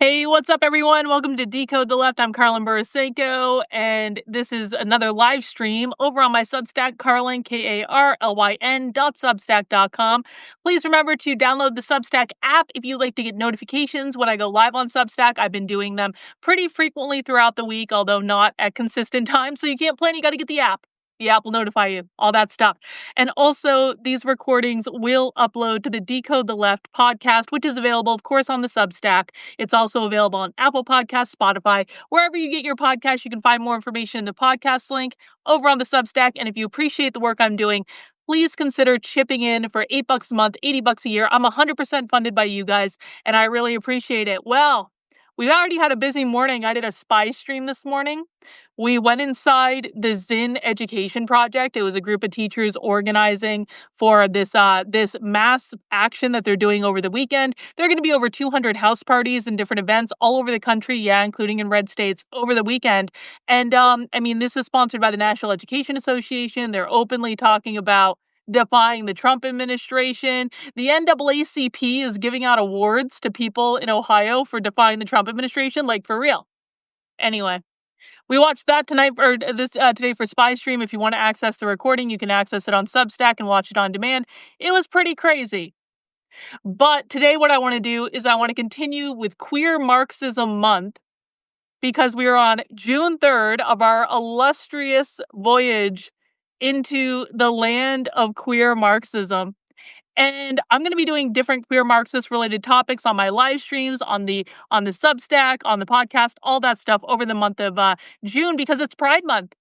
Hey, what's up, everyone? Welcome to Decode the Left. I'm Karlyn Borysenko, and this is another live stream over on my Substack, Karlyn, Karlyn.substack.com. Please remember to download the Substack app if you'd like to get notifications when I go live on Substack. I've been doing them pretty frequently throughout the week, although not at consistent times, so you can't plan, you got to get the app. The app will notify you, all that stuff. And also, these recordings will upload to the Decode the Left podcast, which is available, of course, on the Substack. It's also available on Apple Podcasts, Spotify, wherever you get your podcasts. You can find more information in the podcast link over on the Substack. And if you appreciate the work I'm doing, please consider chipping in for $8 a month, $80 a year. I'm 100% funded by you guys, and I really appreciate it. Well, we've already had a busy morning. I did a spy stream this morning. We went inside the Zinn Education Project. It was a group of teachers organizing for this mass action that they're doing over the weekend. There are going to be over 200 house parties and different events all over the country, including in red states over the weekend. And this is sponsored by the National Education Association. They're openly talking about defying the Trump administration. The NAACP is giving out awards to people in Ohio for defying the Trump administration, like for real. Anyway. We watched that tonight or today for Spy Stream. If you want to access the recording, you can access it on Substack and watch it on demand. It was pretty crazy. But today what I want to do is I want to continue with Queer Marxism Month because we are on June 3rd of our illustrious voyage into the land of queer Marxism. And I'm going to be doing different queer Marxist related topics on my live streams, on the Substack, on the podcast, all that stuff over the month of June because it's Pride Month.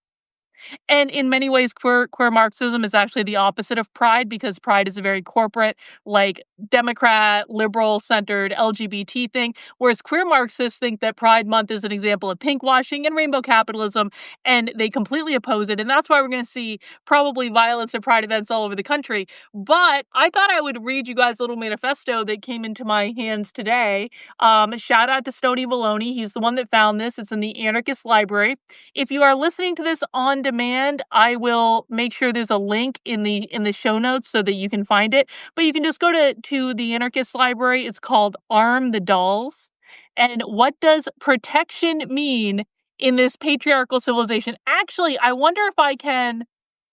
And in many ways, queer Marxism is actually the opposite of Pride because Pride is a very corporate, like Democrat, liberal-centered LGBT thing, whereas queer Marxists think that Pride Month is an example of pinkwashing and rainbow capitalism, and they completely oppose it. And that's why we're going to see probably violence at Pride events all over the country. But I thought I would read you guys a little manifesto that came into my hands today. Shout out to Stony Baloney. He's the one that found this. It's in the Anarchist Library. If you are listening to this on demand, I will make sure there's a link in the show notes so that you can find it. But you can just go to the Anarchist Library. It's called Arm the Dolls. And what does protection mean in this patriarchal civilization? Actually, I wonder if I can,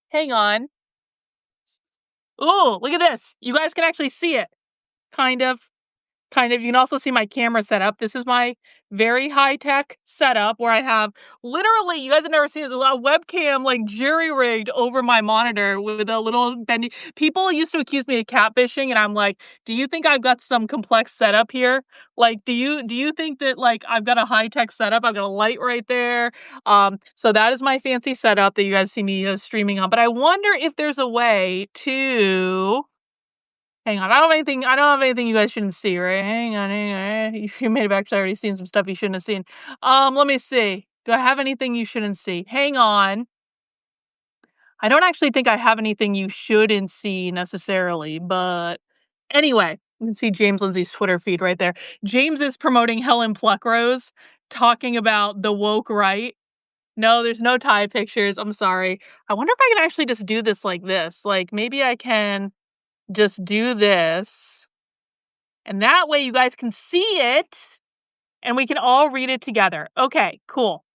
hang on. Ooh, look at this. You guys can actually see it. Kind of. You can also see my camera setup. This is my very high-tech setup where I have literally, you guys have never seen it, a webcam like jury-rigged over my monitor with a little bendy. People used to accuse me of catfishing, and I'm like, do you think I've got some complex setup here? Like, do you think that like I've got a high-tech setup? I've got a light right there. So that is my fancy setup that you guys see me streaming on. But I wonder if there's a way to... Hang on, I don't have anything you guys shouldn't see, right? Hang on. You may have actually already seen some stuff you shouldn't have seen. Let me see. Do I have anything you shouldn't see? Hang on. I don't actually think I have anything you shouldn't see necessarily, but anyway, you can see James Lindsay's Twitter feed right there. James is promoting Helen Pluckrose, talking about the woke right. No, there's no tie pictures. I'm sorry. I wonder if I can actually just do this like this. Like, maybe I can just do this, and that way you guys can see it, and we can all read it together. Okay, cool.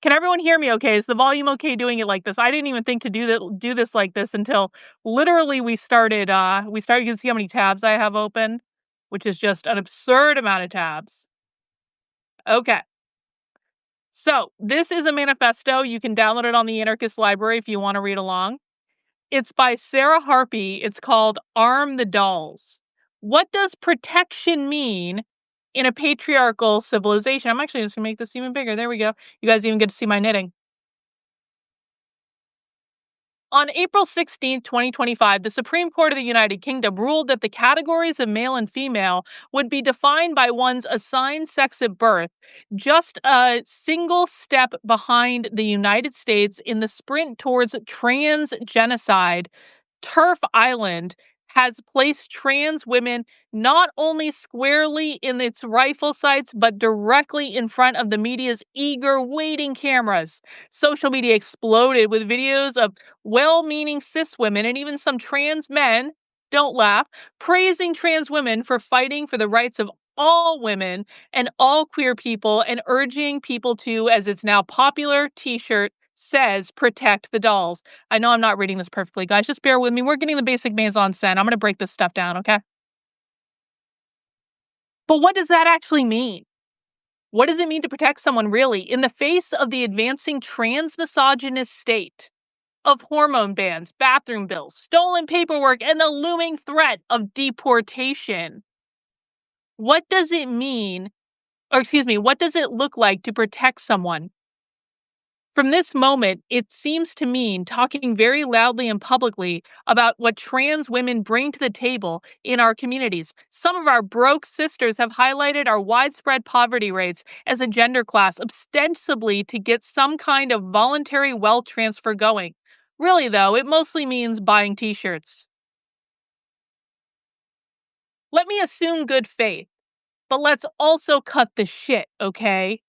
Can everyone hear me okay? Is the volume okay doing it like this? I didn't even think to do this like this until literally we started. You can see how many tabs I have open, which is just an absurd amount of tabs. Okay. So this is a manifesto. You can download it on the Anarchist Library if you want to read along. It's by Sarah Harpy. It's called Arm the Dolls. What does protection mean in a patriarchal civilization? I'm actually just going to make this even bigger. There we go. You guys even get to see my knitting. On April 16, 2025, the Supreme Court of the United Kingdom ruled that the categories of male and female would be defined by one's assigned sex at birth, just a single step behind the United States in the sprint towards trans genocide. Turf Island has placed trans women not only squarely in its rifle sights, but directly in front of the media's eager waiting cameras. Social media exploded with videos of well-meaning cis women and even some trans men, don't laugh, praising trans women for fighting for the rights of all women and all queer people and urging people to, as it's now popular t-shirt says, protect the dolls. I know I'm not reading this perfectly, guys. Just bear with me. We're getting the basic maison scène. I'm going to break this stuff down, okay? But what does that actually mean? What does it mean to protect someone, really, in the face of the advancing trans misogynist state of hormone bans, bathroom bills, stolen paperwork, and the looming threat of deportation? What does it mean, or excuse me, what does it look like to protect someone? From this moment, it seems to mean talking very loudly and publicly about what trans women bring to the table in our communities. Some of our broke sisters have highlighted our widespread poverty rates as a gender class, ostensibly to get some kind of voluntary wealth transfer going. Really, though, it mostly means buying t shirts. Let me assume good faith, but let's also cut the shit, okay?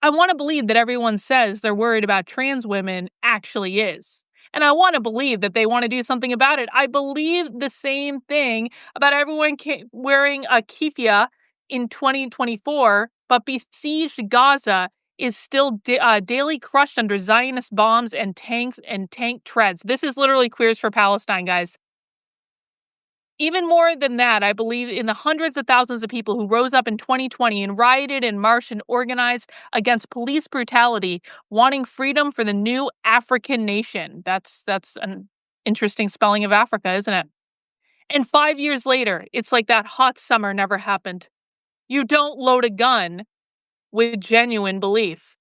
I want to believe that everyone says they're worried about trans women actually is. And I want to believe that they want to do something about it. I believe the same thing about everyone wearing a keffiyeh in 2024, but besieged Gaza is still daily crushed under Zionist bombs and tanks and tank treads. This is literally Queers for Palestine, guys. Even more than that, I believe in the hundreds of thousands of people who rose up in 2020 and rioted and marched and organized against police brutality, wanting freedom for the new African nation. That's an interesting spelling of Africa, isn't it? And 5 years later, it's like that hot summer never happened. You don't load a gun with genuine belief.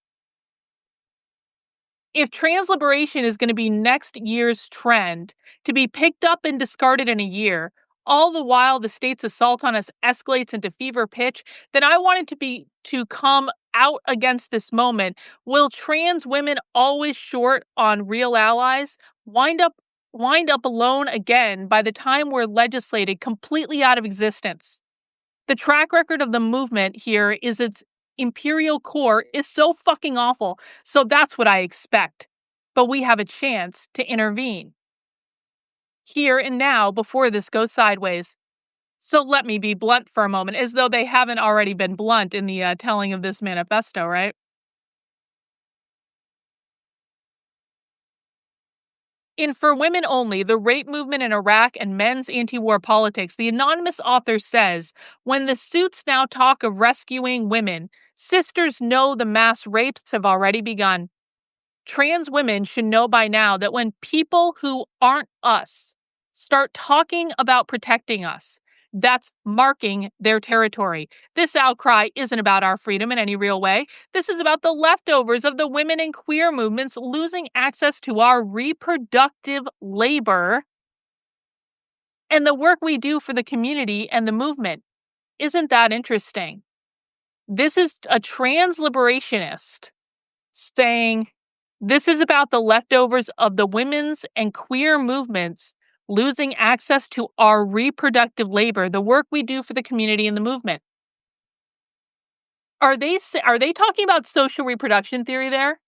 If trans liberation is going to be next year's trend, to be picked up and discarded in a year, all the while the state's assault on us escalates into fever pitch, then I want it to come out against this moment. Will trans women, always short on real allies, wind up alone again by the time we're legislated completely out of existence? The track record of the movement here is its imperial core is so fucking awful. So that's what I expect. But we have a chance to intervene here and now before this goes sideways. So let me be blunt for a moment, as though they haven't already been blunt in the telling of this manifesto, right? In For Women Only, the rape movement in Iraq and men's anti war politics, the anonymous author says when the suits now talk of rescuing women, sisters know the mass rapes have already begun. Trans women should know by now that when people who aren't us start talking about protecting us, that's marking their territory. This outcry isn't about our freedom in any real way. This is about the leftovers of the women and queer movements losing access to our reproductive labor and the work we do for the community and the movement. Isn't that interesting? This is a trans liberationist saying this is about the leftovers of the women's and queer movements losing access to our reproductive labor, the work we do for the community and the movement. Are they talking about social reproduction theory there?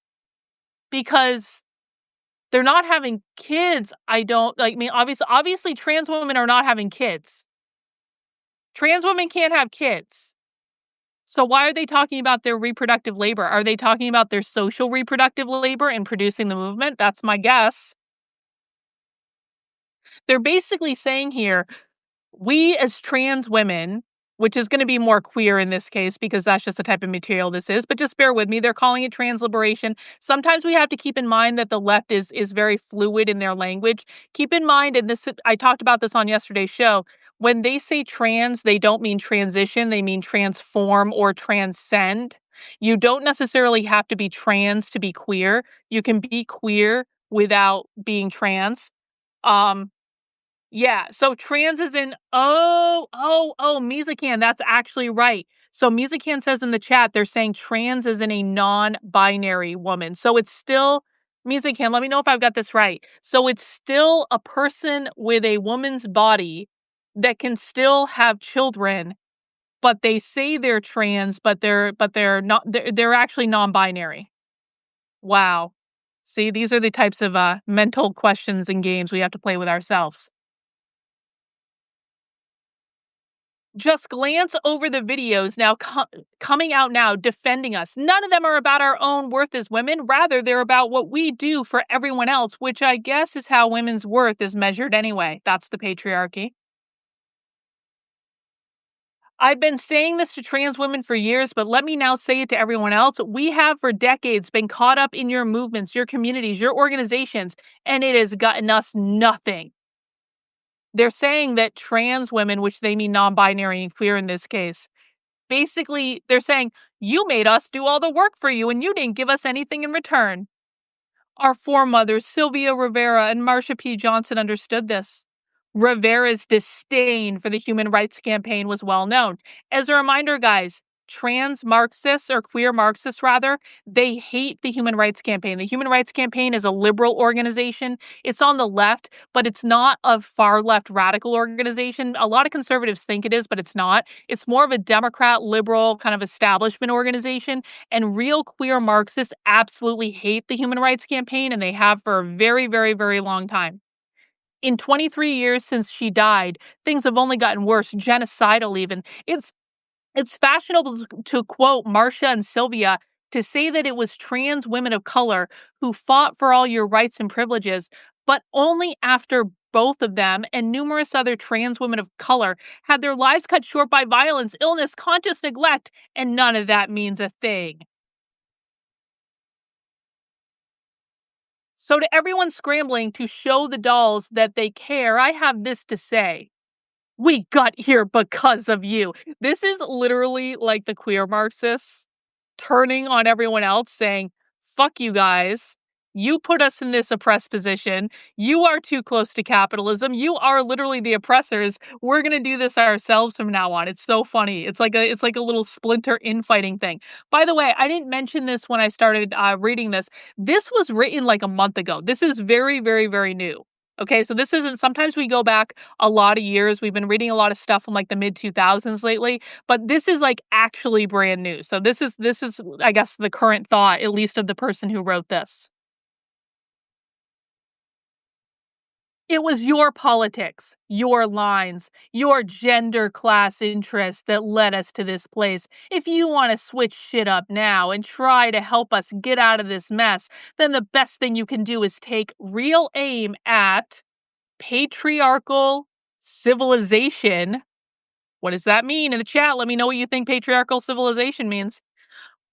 Because they're not having kids. I don't like. I mean, obviously, trans women are not having kids. Trans women can't have kids. So why are they talking about their reproductive labor? Are they talking about their social reproductive labor in producing the movement? That's my guess. They're basically saying here, we as trans women, which is going to be more queer in this case because that's just the type of material this is, but just bear with me. They're calling it trans liberation. Sometimes we have to keep in mind that the left is very fluid in their language. Keep in mind, and this I talked about this on yesterday's show, when they say trans, they don't mean transition, they mean transform or transcend. You don't necessarily have to be trans to be queer. You can be queer without being trans. Um, yeah, so trans is in Mizakan, that's actually right. So Mizakan says in the chat, they're saying trans is in a non-binary woman. So it's still, Mizakan, let me know if I've got this right. So it's still a person with a woman's body that can still have children, but they say they're trans, but they're not, they're actually non-binary. Wow. See, these are the types of mental questions and games we have to play with ourselves. Just glance over the videos now coming out now defending us. None of them are about our own worth as women. Rather, they're about what we do for everyone else, which I guess is how women's worth is measured anyway. That's the patriarchy. I've been saying this to trans women for years, but let me now say it to everyone else. We have for decades been caught up in your movements, your communities, your organizations, and it has gotten us nothing. They're saying that trans women, which they mean non binary and queer in this case, basically, they're saying, you made us do all the work for you and you didn't give us anything in return. Our foremothers, Sylvia Rivera and Marsha P. Johnson, understood this. Rivera's disdain for the Human Rights Campaign was well known. As a reminder, guys, trans Marxists, or queer Marxists rather, they hate the Human Rights Campaign. The Human Rights Campaign is a liberal organization. It's on the left, but it's not a far left radical organization. A lot of conservatives think it is, but it's not. It's more of a Democrat, liberal kind of establishment organization. And real queer Marxists absolutely hate the Human Rights Campaign, and they have for a very, very, very long time. In 23 years since she died, things have only gotten worse, genocidal even. It's fashionable to quote Marcia and Sylvia to say that it was trans women of color who fought for all your rights and privileges, but only after both of them and numerous other trans women of color had their lives cut short by violence, illness, conscious neglect, and none of that means a thing. So, to everyone scrambling to show the dolls that they care, I have this to say. We got here because of you. This is literally like the queer Marxists turning on everyone else saying, fuck you guys. You put us in this oppressed position. You are too close to capitalism. You are literally the oppressors. We're going to do this ourselves from now on. It's so funny. It's like a little splinter infighting thing. By the way, I didn't mention this when I started reading this. This was written like a month ago. This is very, very, very new. Okay, so this isn't, sometimes we go back a lot of years. We've been reading a lot of stuff from like the mid 2000s lately, but this is like actually brand new. So this is I guess the current thought, at least of the person who wrote this. It was your politics, your lines, your gender class interests that led us to this place. If you want to switch shit up now and try to help us get out of this mess, then the best thing you can do is take real aim at patriarchal civilization. What does that mean? In the chat, let me know what you think patriarchal civilization means.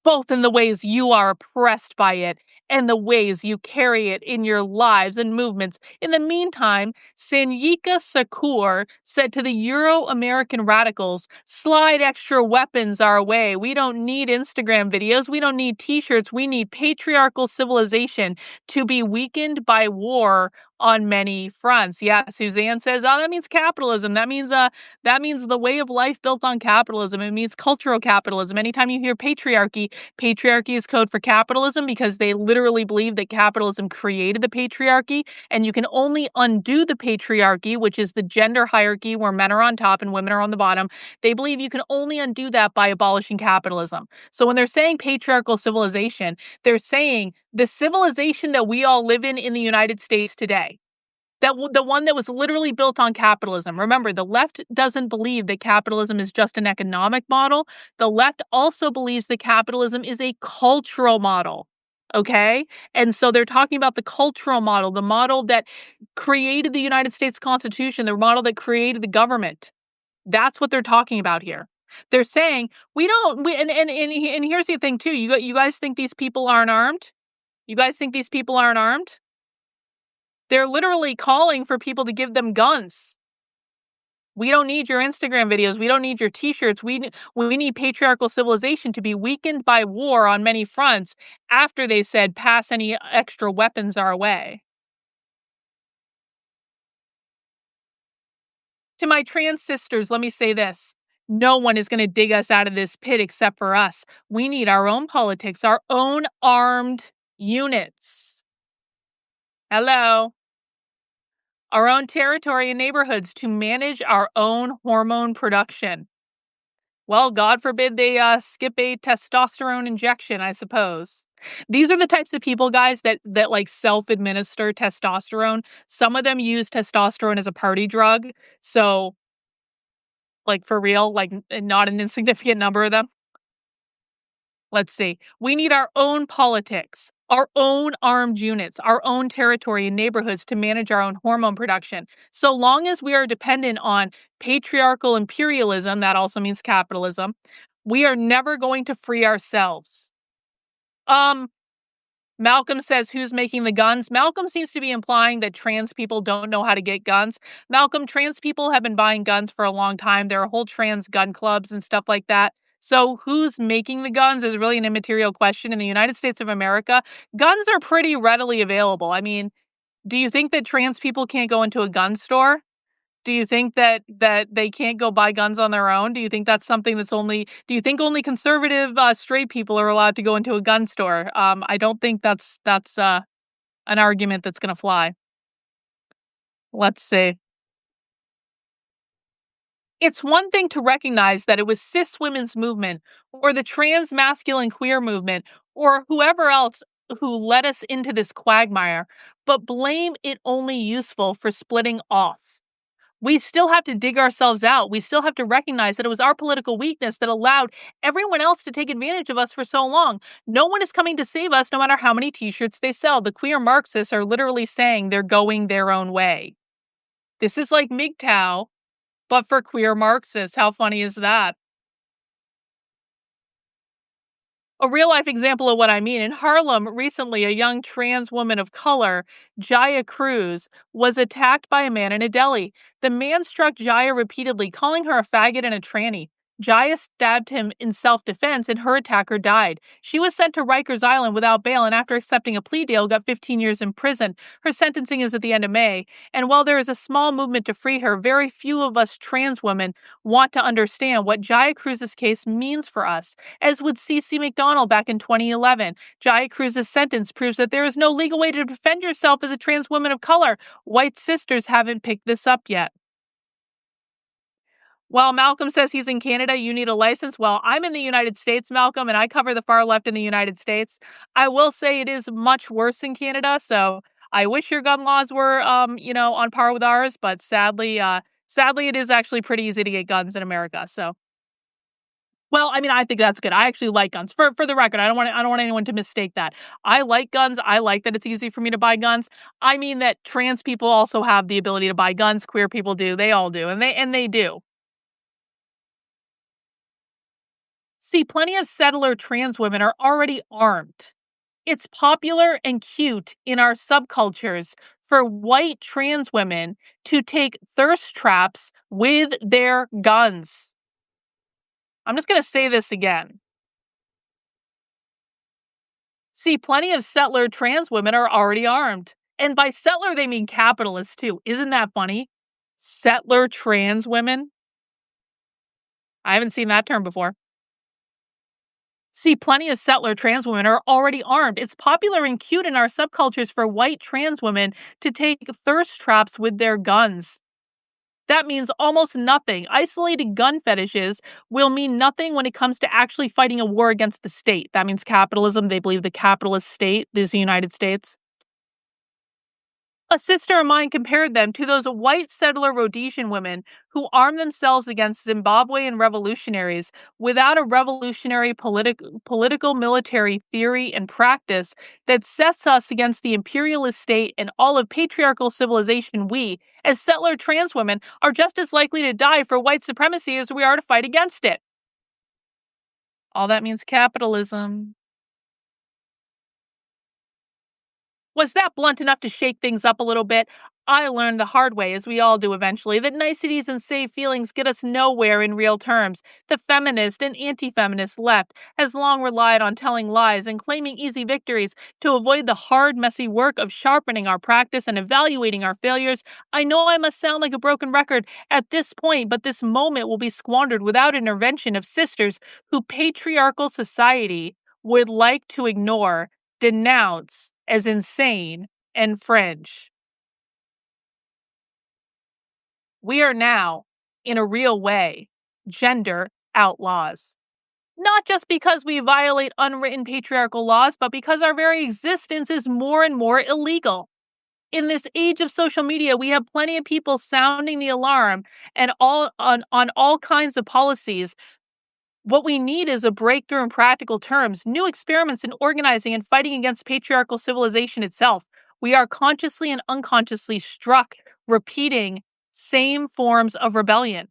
Both in the ways you are oppressed by it and the ways you carry it in your lives and movements. In the meantime, Sanyika Sakur said to the Euro-American radicals, slide extra weapons our way. We don't need Instagram videos. We don't need t-shirts. We need patriarchal civilization to be weakened by war on many fronts. Yeah, Suzanne says, oh, that means capitalism. That means the way of life built on capitalism. It means cultural capitalism. Anytime you hear patriarchy, patriarchy is code for capitalism because they literally believe that capitalism created the patriarchy, and you can only undo the patriarchy, which is the gender hierarchy where men are on top and women are on the bottom. They believe you can only undo that by abolishing capitalism. So when they're saying patriarchal civilization, they're saying the civilization that we all live in the United States today, the one that was literally built on capitalism. Remember, the left doesn't believe that capitalism is just an economic model. The left also believes that capitalism is a cultural model. Okay? And so they're talking about the cultural model, the model that created the United States Constitution, the model that created the government. That's what they're talking about here. They're saying we don't we and here's the thing too. You guys think these people aren't armed? You guys think these people aren't armed? They're literally calling for people to give them guns. We don't need your Instagram videos. We don't need your t-shirts. We need patriarchal civilization to be weakened by war on many fronts after they said pass any extra weapons our way. To my trans sisters, let me say this. No one is going to dig us out of this pit except for us. We need our own politics, our own armed units. Hello. Our own territory and neighborhoods to manage our own hormone production. Well, God forbid they skip a testosterone injection, I suppose. These are the types of people, guys, that like self-administer testosterone. Some of them use testosterone as a party drug. So Like, for real, like, and not an insignificant number of them. Let's see. We need our own politics, our own armed units, our own territory and neighborhoods to manage our own hormone production. So long as we are dependent on patriarchal imperialism, that also means capitalism, we are never going to free ourselves. Um, Malcolm says, "Who's making the guns?" Malcolm seems to be implying that trans people don't know how to get guns. Malcolm, trans people have been buying guns for a long time. There are whole trans gun clubs and stuff like that. So, who's making the guns is really an immaterial question. In the United States of America, guns are pretty readily available. I mean, do you think that trans people can't go into a gun store? Do you think that they can't go buy guns on their own? Do you think that's something that's only do you think only conservative, straight people are allowed to go into a gun store? I don't think that's an argument that's gonna fly. Let's see. It's one thing to recognize that it was cis women's movement or the trans masculine queer movement or whoever else who led us into this quagmire, but blame it only useful for splitting off. We still have to dig ourselves out. We still have to recognize that it was our political weakness that allowed everyone else to take advantage of us for so long. No one is coming to save us no matter how many t-shirts they sell. The queer Marxists are literally saying they're going their own way. This is like MGTOW, but for queer Marxists. How funny is that? A real life example of what I mean. In Harlem, recently, a young trans woman of color, Jaya Cruz, was attacked by a man in a deli. The man struck Jaya repeatedly, calling her a faggot and a tranny. Jaya stabbed him in self defense, and her attacker died. She was sent to Rikers Island without bail, and after accepting a plea deal, got 15 years in prison. Her sentencing is at the end of May. And while there is a small movement to free her, very few of us trans women want to understand what Jaya Cruz's case means for us. As with CeCe McDonald back in 2011, Jaya Cruz's sentence proves that there is no legal way to defend yourself as a trans woman of color. White sisters haven't picked this up yet. While Malcolm says he's in Canada, you need a license. Well, I'm in the United States, Malcolm, and I cover the far left in the United States. I will say it is much worse in Canada, so I wish your gun laws were, on par with ours, but sadly, it is actually pretty easy to get guns in America. So, well, I mean, I think that's good. I actually like guns. For the record, I don't want anyone to mistake that. I like guns. I like that it's easy for me to buy guns. I mean that trans people also have the ability to buy guns. Queer people do. They all do, and they do. See, plenty of settler trans women are already armed. It's popular and cute in our subcultures for white trans women to take thirst traps with their guns. I'm just going to say this again. See, plenty of settler trans women are already armed. And by settler, they mean capitalist too. Isn't that funny? Settler trans women? I haven't seen that term before. See, plenty of settler trans women are already armed. It's popular and cute in our subcultures for white trans women to take thirst traps with their guns. That means almost nothing. Isolated gun fetishes will mean nothing when it comes to actually fighting a war against the state. That means capitalism. They believe the capitalist state is the United States. A sister of mine compared them to those white settler Rhodesian women who armed themselves against Zimbabwean revolutionaries without a revolutionary political military theory and practice that sets us against the imperialist state and all of patriarchal civilization. We, as settler trans women, are just as likely to die for white supremacy as we are to fight against it. All that means capitalism. Was that blunt enough to shake things up a little bit? I learned the hard way, as we all do eventually, that niceties and safe feelings get us nowhere in real terms. The feminist and anti-feminist left has long relied on telling lies and claiming easy victories to avoid the hard, messy work of sharpening our practice and evaluating our failures. I know I must sound like a broken record at this point, but this moment will be squandered without intervention of sisters who patriarchal society would like to ignore, denounce as insane and fringe. We are now, in a real way, gender outlaws. Not just because we violate unwritten patriarchal laws, but because our very existence is more and more illegal. In this age of social media, we have plenty of people sounding the alarm and all on all kinds of policies. What we need is a breakthrough in practical terms, new experiments in organizing and fighting against patriarchal civilization itself. We are consciously and unconsciously struck repeating same forms of rebellion.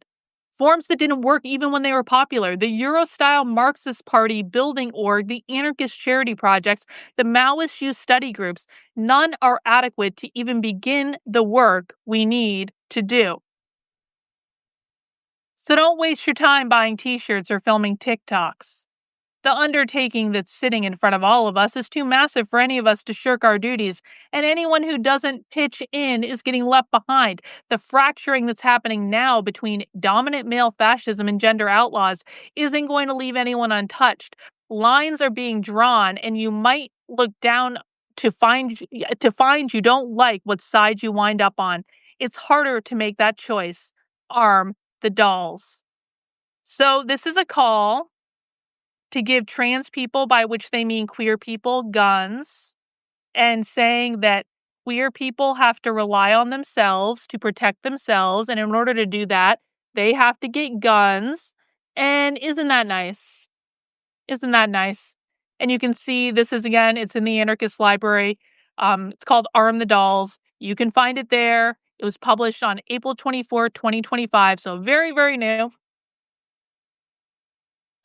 Forms that didn't work even when they were popular. The Euro-style Marxist Party building org, the anarchist charity projects, the Maoist youth study groups, none are adequate to even begin the work we need to do. So don't waste your time buying t-shirts or filming TikToks. The undertaking that's sitting in front of all of us is too massive for any of us to shirk our duties, and anyone who doesn't pitch in is getting left behind. The fracturing that's happening now between dominant male fascism and gender outlaws isn't going to leave anyone untouched. Lines are being drawn, and you might look down to find you don't like what side you wind up on. It's harder to make that choice. Arm the dolls. So this is a call to give trans people, by which they mean queer people, guns, and saying that queer people have to rely on themselves to protect themselves. And in order to do that, they have to get guns. And isn't that nice? Isn't that nice? And you can see this is again, it's in the Anarchist Library. It's called Arm the Dolls. You can find it there. It was published on April 24th, 2025. So very, very new.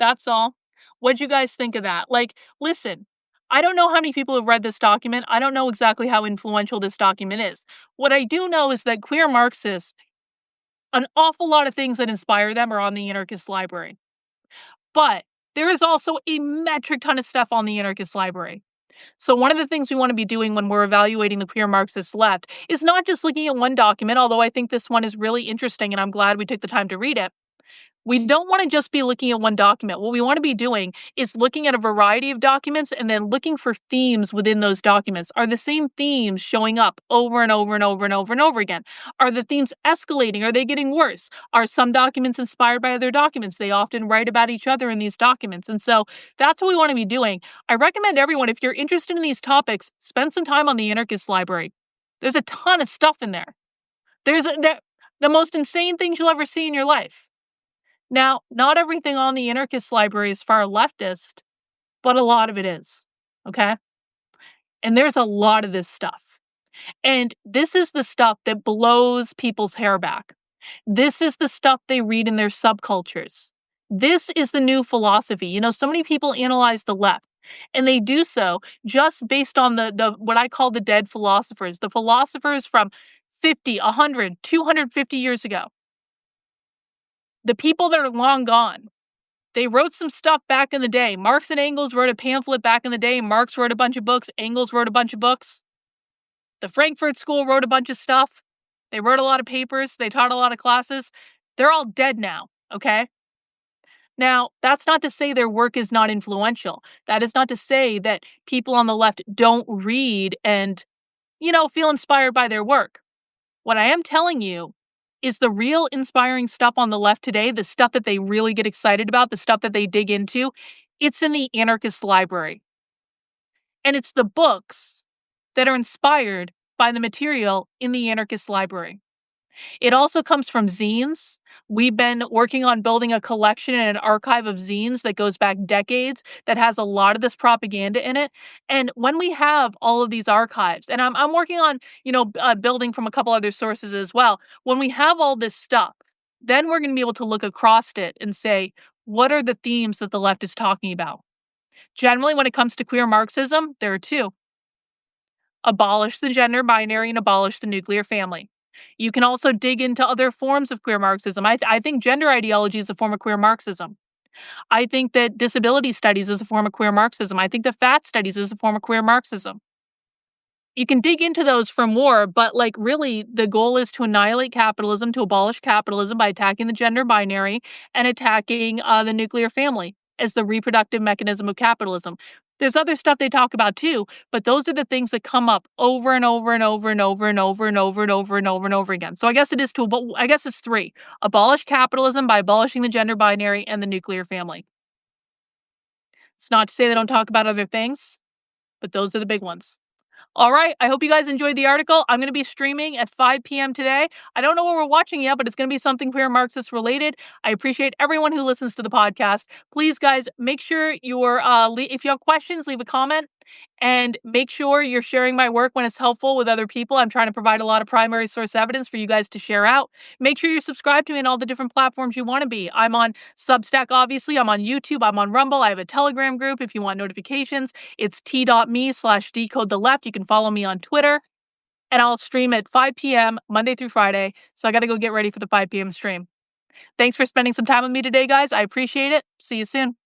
That's all. What'd you guys think of that? Like, listen, I don't know how many people have read this document. I don't know exactly how influential this document is. What I do know is that queer Marxists, an awful lot of things that inspire them are on the Anarchist Library. But there is also a metric ton of stuff on the Anarchist Library. So one of the things we want to be doing when we're evaluating the queer Marxist left is not just looking at one document, although I think this one is really interesting and I'm glad we took the time to read it. We don't want to just be looking at one document. What we want to be doing is looking at a variety of documents and then looking for themes within those documents. Are the same themes showing up over and over and over and over and over again? Are the themes escalating? Are they getting worse? Are some documents inspired by other documents? They often write about each other in these documents. And so that's what we want to be doing. I recommend everyone, if you're interested in these topics, spend some time on the Anarchist Library. There's a ton of stuff in there. The most insane things you'll ever see in your life. Now, not everything on the Anarchist Library is far leftist, but a lot of it is, okay? And there's a lot of this stuff. And this is the stuff that blows people's hair back. This is the stuff they read in their subcultures. This is the new philosophy. You know, so many people analyze the left, and they do so just based on the what I call the dead philosophers, the philosophers from 50, 100, 250 years ago. The people that are long gone. They wrote some stuff back in the day. Marx and Engels wrote a pamphlet back in the day. Marx wrote a bunch of books. Engels wrote a bunch of books. The Frankfurt School wrote a bunch of stuff. They wrote a lot of papers. They taught a lot of classes. They're all dead now, okay? Now, that's not to say their work is not influential. That is not to say that people on the left don't read and, feel inspired by their work. What I am telling you is the real inspiring stuff on the left today, the stuff that they really get excited about, the stuff that they dig into, it's in the Anarchist Library. And it's the books that are inspired by the material in the Anarchist Library. It also comes from zines. We've been working on building a collection and an archive of zines that goes back decades that has a lot of this propaganda in it. And when we have all of these archives, and I'm working on, building from a couple other sources as well. When we have all this stuff, then we're going to be able to look across it and say, what are the themes that the left is talking about? Generally, when it comes to queer Marxism, there are two. Abolish the gender binary and abolish the nuclear family. You can also dig into other forms of queer Marxism. I think gender ideology is a form of queer Marxism. I think that disability studies is a form of queer Marxism. I think that fat studies is a form of queer Marxism. You can dig into those for more, but really the goal is to annihilate capitalism, to abolish capitalism by attacking the gender binary and attacking the nuclear family as the reproductive mechanism of capitalism. There's other stuff they talk about too, but those are the things that come up over and over and over and over and over and over and over and over and over again. So I guess it's three. Abolish capitalism by abolishing the gender binary and the nuclear family. It's not to say they don't talk about other things, but those are the big ones. All right. I hope you guys enjoyed the article. I'm going to be streaming at 5 p.m. today. I don't know what we're watching yet, but it's going to be something queer Marxist related. I appreciate everyone who listens to the podcast. Please, guys, make sure if you have questions, leave a comment. And make sure you're sharing my work when it's helpful with other people. I'm trying to provide a lot of primary source evidence for you guys to share out. Make sure you're subscribed to me on all the different platforms you want to be. I'm on Substack, obviously. I'm on YouTube. I'm on Rumble. I have a Telegram group if you want notifications. It's t.me/decode the left. You can follow me on Twitter. And I'll stream at 5 p.m. Monday through Friday. So I got to go get ready for the 5 p.m. stream. Thanks for spending some time with me today, guys. I appreciate it. See you soon.